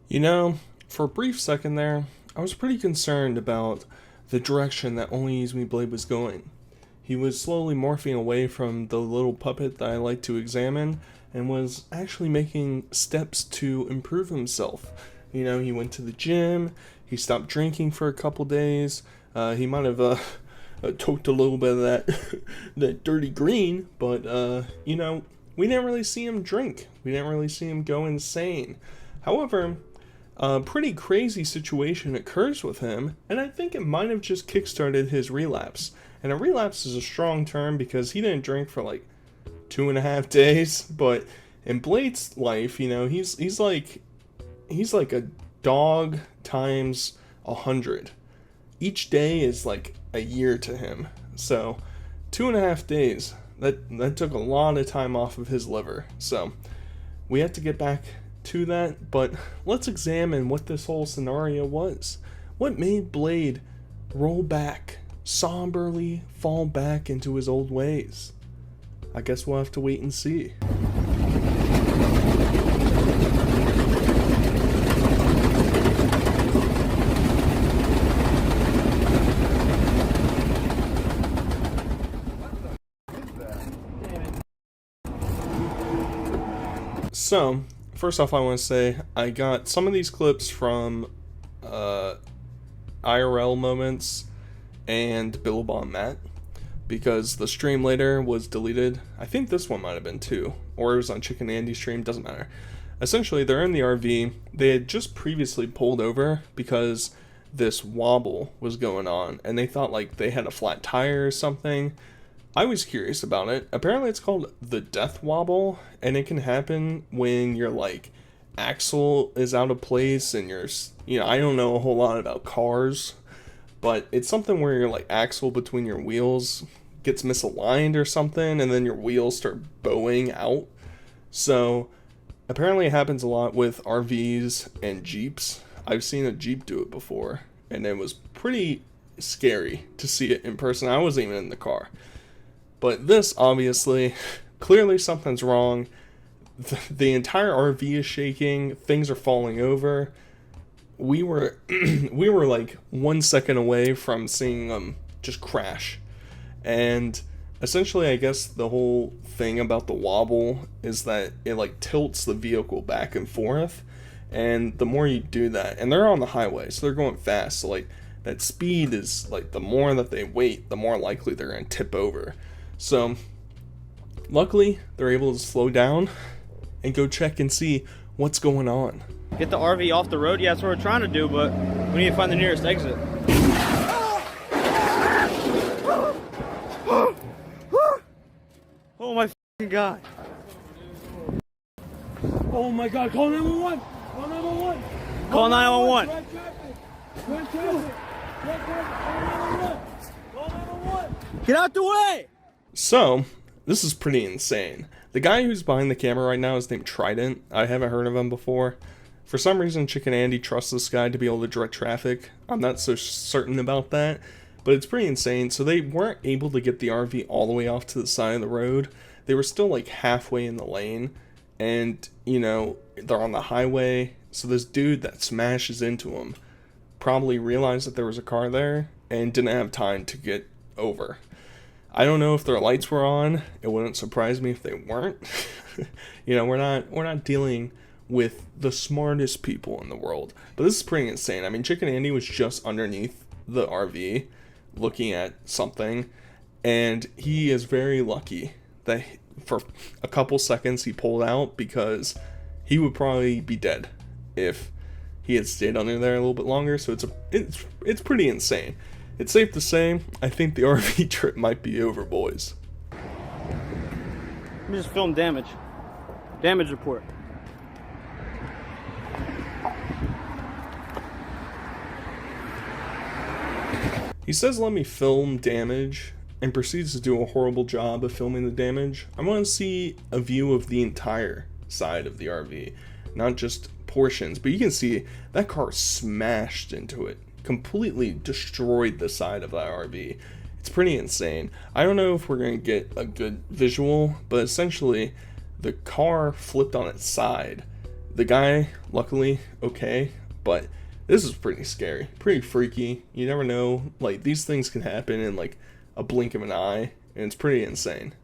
You know, for a brief second there, I was pretty concerned about the direction that OnlyUseMeBlade was going. He was slowly morphing away from the little puppet that I like to examine and was actually making steps to improve himself. You know, he went to the gym, he stopped drinking for a couple days, he might have toked a little bit of that, that dirty green, but, we didn't really see him drink. We didn't really see him go insane. However, a pretty crazy situation occurs with him, and I think it might have just kickstarted his relapse. And a relapse is a strong term because he didn't drink for like 2.5 days, but in Blade's life, he's like a dog times 100. Each day is like a year to him. So 2.5 days, that took a lot of time off of his liver. So we have to get back to that, but let's examine what this whole scenario was. What made Blade roll back, somberly fall back into his old ways? I guess we'll have to wait and see. So, first off, I want to say I got some of these clips from IRL Moments and Billabong Matt because the stream later was deleted. I think this one might have been too, or it was on Chicken Andy's stream, doesn't matter. Essentially, they're in the RV. They had just previously pulled over because this wobble was going on, and they thought like they had a flat tire or something. I was curious about it. Apparently it's called the death wobble, and it can happen when your like axle is out of place and I don't know a whole lot about cars, but it's something where your like axle between your wheels gets misaligned or something, and then your wheels start bowing out. So apparently it happens a lot with RVs and Jeeps. I've seen a Jeep do it before, and it was pretty scary to see it in person. I wasn't even in the car. But this, obviously, clearly something's wrong. The entire RV is shaking. Things are falling over. We were like 1 second away from seeing them just crash. And essentially, I guess the whole thing about the wobble is that it like tilts the vehicle back and forth. And the more you do that, and they're on the highway, so they're going fast. So like that speed is like the more that they wait, the more likely they're going to tip over. So, luckily, they're able to slow down and go check and see what's going on. Get the RV off the road? Yeah, that's what we're trying to do, but we need to find the nearest exit. Oh my f***ing God. Oh my God, call 911! Call 911! Call 911! Red traffic! Red traffic! Red traffic! Call 911! Call 911! Get out the way! So, this is pretty insane. The guy who's behind the camera right now is named Trident. I haven't heard of him before. For some reason, Chicken Andy trusts this guy to be able to direct traffic. I'm not so certain about that, but it's pretty insane. So they weren't able to get the RV all the way off to the side of the road. They were still like halfway in the lane, and they're on the highway. So this dude that smashes into him probably realized that there was a car there and didn't have time to get over. I don't know if their lights were on. It wouldn't surprise me if they weren't. We're not dealing with the smartest people in the world. But this is pretty insane. I mean, Chicken Andy was just underneath the RV looking at something, and he is very lucky that for a couple seconds he pulled out, because he would probably be dead if he had stayed under there a little bit longer. So it's pretty insane. It's safe to say, I think the RV trip might be over, boys. Let me just film damage. Damage report. He says let me film damage, and proceeds to do a horrible job of filming the damage. I want to see a view of the entire side of the RV, not just portions, but you can see that car smashed into it. Completely destroyed the side of that RV. It's pretty insane. I don't know if we're going to get a good visual, but essentially the car flipped on its side. The guy, luckily, okay, but this is pretty scary, pretty freaky. You never know, like, these things can happen in, like, a blink of an eye, and it's pretty insane.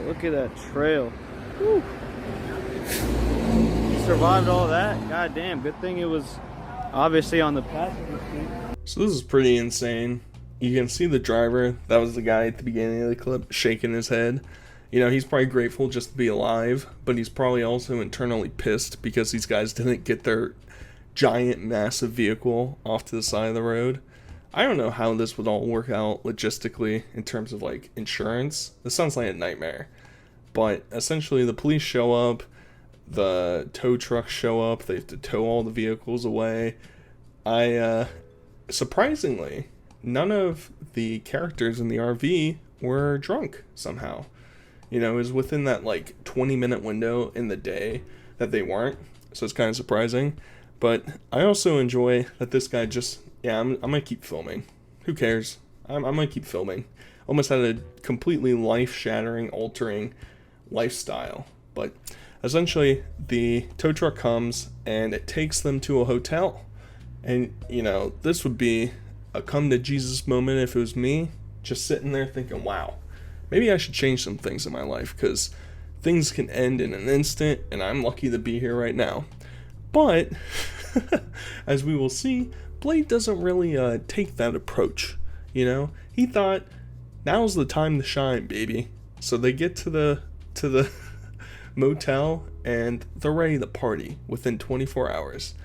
Look at that trail. Whew. Survived all that. God damn, good thing it was obviously on the passenger seat. So this is pretty insane. You can see the driver, that was the guy at the beginning of the clip, shaking his head. You know, he's probably grateful just to be alive, but he's probably also internally pissed because these guys didn't get their giant, massive vehicle off to the side of the road. I don't know how this would all work out logistically in terms of, like, insurance. This sounds like a nightmare. But essentially the police show up, the tow trucks show up, they have to tow all the vehicles away. Surprisingly, none of the characters in the RV were drunk somehow. You know, it was within that, like, 20-minute window in the day that they weren't, so it's kind of surprising. But I also enjoy that this guy just, yeah, I'm gonna keep filming. Who cares? I'm gonna keep filming. Almost had a completely life-shattering, altering lifestyle. But essentially, the tow truck comes and it takes them to a hotel. And, you know, this would be a come to Jesus moment if it was me, just sitting there thinking, wow, maybe I should change some things in my life, because things can end in an instant, and I'm lucky to be here right now. But, as we will see, Blade doesn't really take that approach, you know? He thought, now's the time to shine, baby. So they get to the motel, and they're ready to party within 24 hours.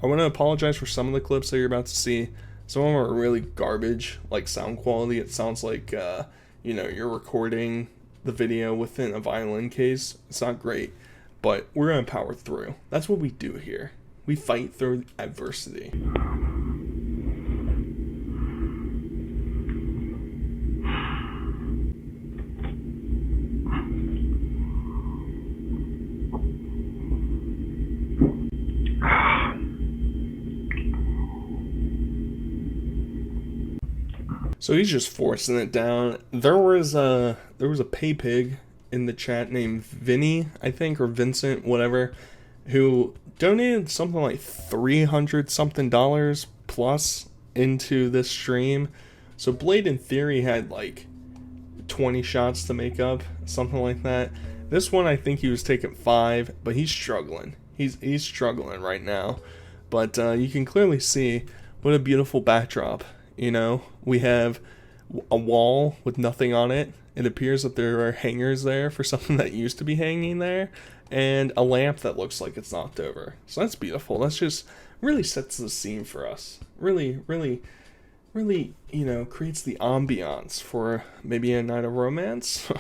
I want to apologize for some of the clips that you're about to see. Some of them are really garbage, like sound quality. It sounds like, you know, you're recording the video within a violin case. It's not great, but we're going to power through. That's what we do here. We fight through adversity. So he's just forcing it down. There was a pay pig in the chat named Vinny, I think, or Vincent, whatever, who donated something like $300 something plus into this stream. So Blade in theory had like 20 shots to make up, something like that. This one I think he was taking 5, but he's struggling. He's struggling right now. But you can clearly see what a beautiful backdrop. You know, we have a wall with nothing on it. It appears that there are hangers there for something that used to be hanging there, and a lamp that looks like it's knocked over. So that's beautiful. That's just really sets the scene for us. Really, you know, creates the ambiance for maybe a night of romance.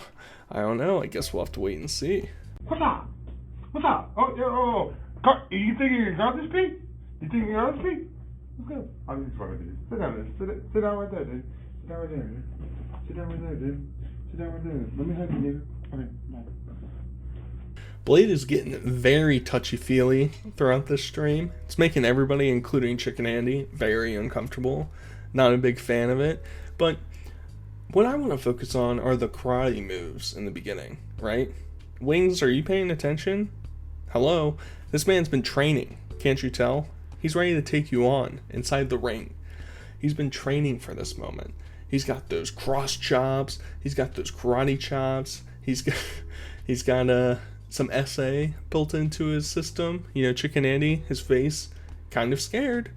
I don't know. I guess we'll have to wait and see. What's up? What's up? Oh. You think you can grab this pig? You think you can grab this pig? Let's go. I'm just fucking with you. Sit down, dude. Sit down right there, dude. Sit down right there, dude. Sit down right there, dude. Sit down right there. Let me hug you, nigga. Okay, bye. Blade is getting very touchy-feely throughout this stream. It's making everybody, including Chicken Andy, very uncomfortable. Not a big fan of it. But what I want to focus on are the karate moves in the beginning, right? Wings, are you paying attention? Hello? This man's been training. Can't you tell? He's ready to take you on inside the ring. He's been training for this moment. He's got those cross chops. He's got those karate chops. He's got some SA built into his system. You know, Chicken Andy, his face, kind of scared.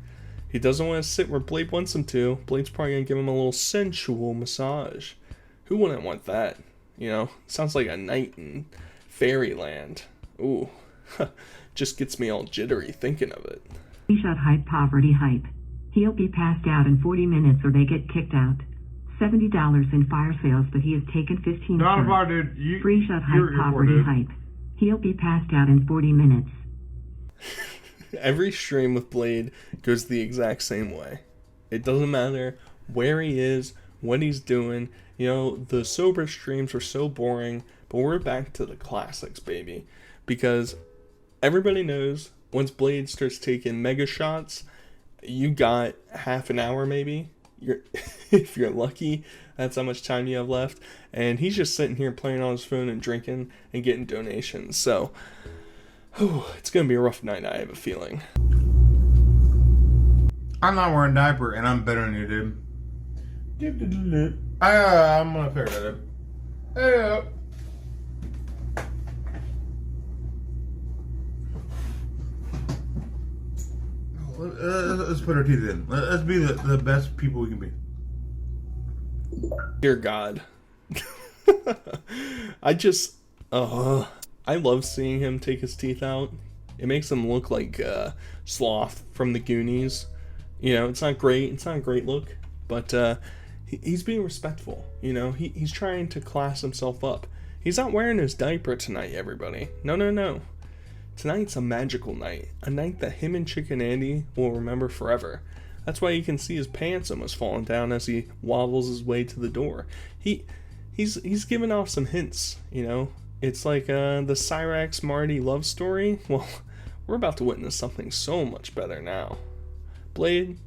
He doesn't want to sit where Blade wants him to. Blade's probably going to give him a little sensual massage. Who wouldn't want that? You know, sounds like a night in fairyland. Ooh, just gets me all jittery thinking of it. Screenshot hype poverty hype. He'll be passed out in 40 minutes or they get kicked out. $70 in fire sales, but he has taken 15 Not shots. about it. Screenshot hype poverty hype. He'll be passed out in 40 minutes. Every stream with Blade goes the exact same way. It doesn't matter where he is, what he's doing. You know, the sober streams are so boring, but we're back to the classics, baby. Because everybody knows once Blade starts taking mega shots, you got half an hour maybe. If you're lucky, that's how much time you have left. And he's just sitting here playing on his phone and drinking and getting donations. So, it's going to be a rough night, I have a feeling. I'm not wearing a diaper, and I'm better than you, dude. I'm gonna figure that out. Hey, let's put our teeth in. Let's be the best people we can be. Dear God. I love seeing him take his teeth out. It makes him look like Sloth from the Goonies. You know, it's not great. It's not a great look, but he's being respectful. You know, he's trying to class himself up. He's not wearing his diaper tonight, everybody. No. Tonight's a magical night. A night that him and Chicken Andy will remember forever. That's why you can see his pants almost falling down as he wobbles his way to the door. He's giving off some hints, you know. It's like the Cyrax Marty love story. Well, we're about to witness something so much better now. Blade, you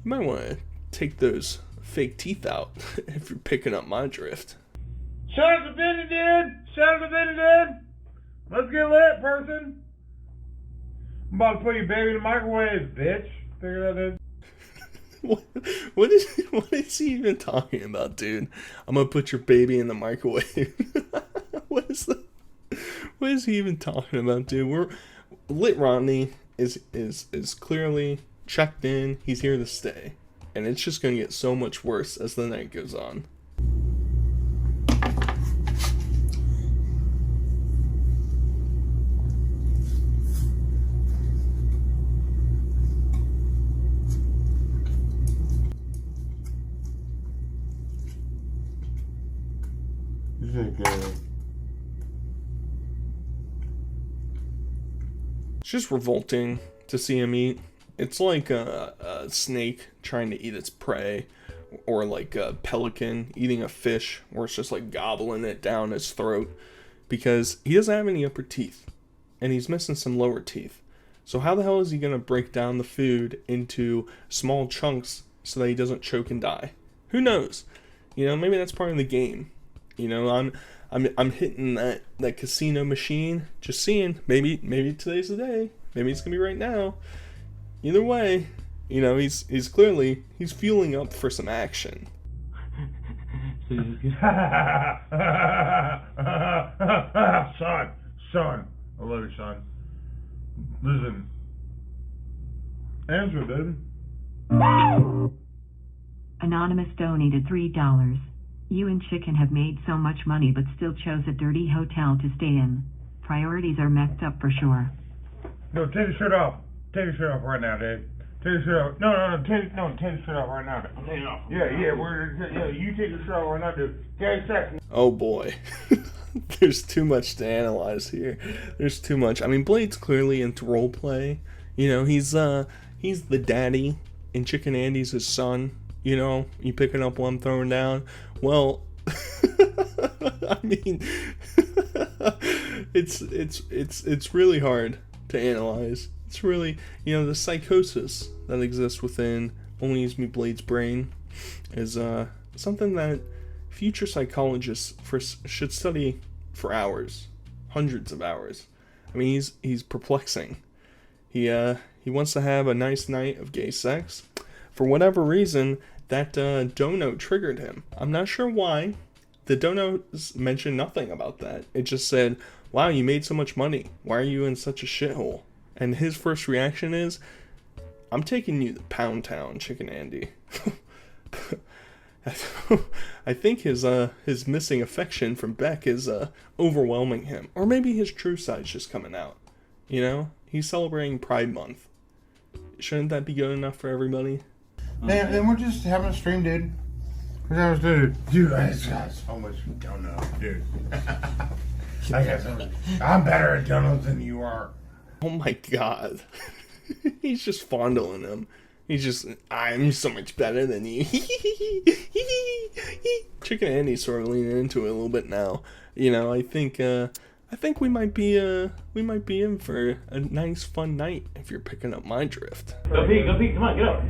might want to take those fake teeth out if you're picking up my drift. Shut up the video, dude! Shut up the video, dude! Let's get lit, person! I'm about to put your baby in the microwave, bitch. Figure that out. What is he even talking about, dude? I'm gonna put your baby in the microwave. What is he even talking about, dude? Lit Rodney is clearly checked in. He's here to stay, and it's just gonna get so much worse as the night goes on. It's just revolting to see him eat. It's like a snake trying to eat its prey, or like a pelican eating a fish, where it's just like gobbling it down his throat, because he doesn't have any upper teeth, and he's missing some lower teeth. So how the hell is he gonna break down the food into small chunks so that he doesn't choke and die? Who knows? You know, maybe that's part of the game. You know, I'm hitting that casino machine, just seeing, maybe today's the day. Maybe it's gonna be right now. Either way, you know, he's clearly fueling up for some action. Son, I love you, son. Listen, answer, dude. Anonymous donated $3. You and Chicken have made so much money but still chose a dirty hotel to stay in. Priorities are messed up for sure. No, take your shirt off. Take your shirt off right now, Dave. Take your shirt off. No, take your shirt off right now. I'm taking it off. Yeah, you take your shirt off right now, dude. Gary Saxon. Oh boy. There's too much to analyze here. There's too much. I mean, Blade's clearly into role play. You know, he's the daddy, and Chicken Andy's his son. You know, you picking up what I'm throwing down. Well, I mean, it's really hard to analyze. It's really, you know, the psychosis that exists within OnlyUseMeBlade's brain is something that future psychologists should study for hours, hundreds of hours. I mean, he's perplexing. He wants to have a nice night of gay sex. For whatever reason, that dono triggered him. I'm not sure why. The dono mentioned nothing about that. It just said, wow, you made so much money. Why are you in such a shithole? And his first reaction is, I'm taking you to Pound Town, Chicken Andy. I think his missing affection from Beck is overwhelming him. Or maybe his true side's just coming out. You know? He's celebrating Pride Month. Shouldn't that be good enough for everybody? Then we're just having a stream, dude. Dude, I got so much donuts, dude. I got so much. I'm better at donuts than you are. Oh my god. He's just fondling him. He's just, I'm so much better than you. Chicken Andy's sort of leaning into it a little bit now. You know, I think I think we might be in for a nice fun night if you're picking up my drift. Go pee, come on, get up.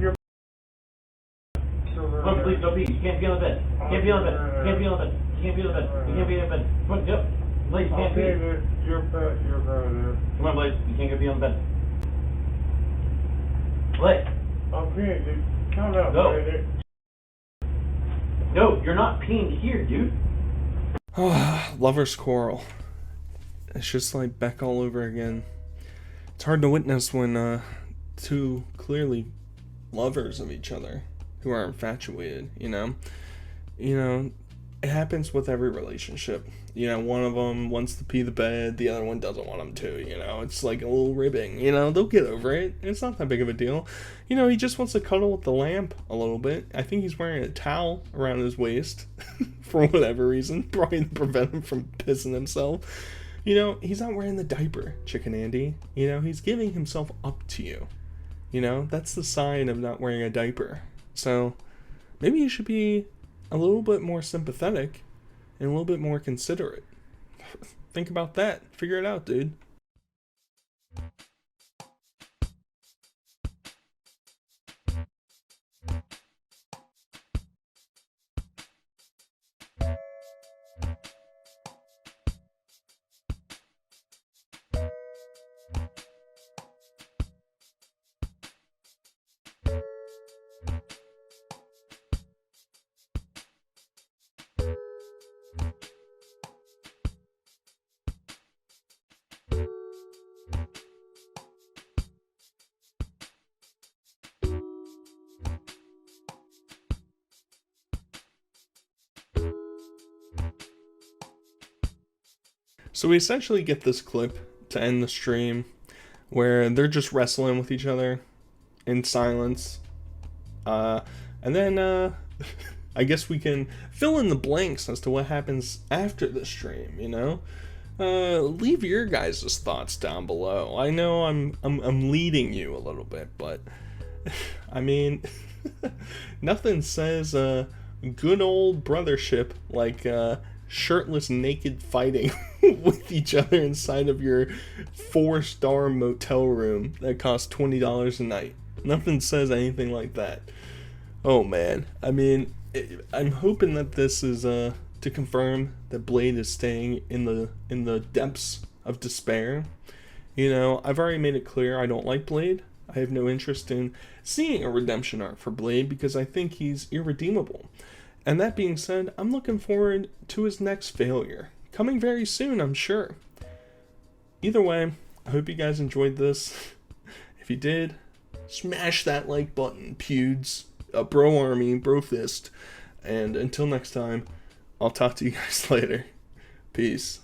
Come on, please, go pee. You can't be on the bed. You can't be on the bed. You can't be on the bed. You can't be on the bed. You can't be on the bed. Come on, get up. Blaze, you can't pee. You're better. Come on, Blaze, you can't go pee on the bed. Blaze. I'm peeing, dude. Calm down, Go. dude. No, you're not peeing here, dude. Lovers quarrel. It's just like Beck all over again. It's hard to witness when two clearly lovers of each other who are infatuated, you know? It happens with every relationship. One of them wants to pee the bed, the other one doesn't want them to, It's like a little ribbing, they'll get over it. It's not that big of a deal. He just wants to cuddle with the lamp a little bit. I think he's wearing a towel around his waist for whatever reason, probably to prevent him from pissing himself. He's not wearing the diaper, Chicken Andy. He's giving himself up to you. That's the sign of not wearing a diaper. So maybe you should be a little bit more sympathetic and a little bit more considerate. Think about that. Figure it out, dude. So we essentially get this clip to end the stream where they're just wrestling with each other in silence. And then I guess we can fill in the blanks as to what happens after the stream, Leave your guys' thoughts down below. I know I'm leading you a little bit, but I mean, nothing says good old brothership like shirtless, naked fighting with each other inside of your 4-star motel room that costs $20 a night. Nothing says anything like that. Oh man, I mean, I'm hoping that this is to confirm that Blade is staying in the depths of despair. I've already made it clear I don't like Blade. I have no interest in seeing a redemption arc for Blade because I think he's irredeemable. And that being said, I'm looking forward to his next failure. Coming very soon, I'm sure. Either way, I hope you guys enjoyed this. If you did, smash that like button, pewds. Bro army, bro fist. And until next time, I'll talk to you guys later. Peace.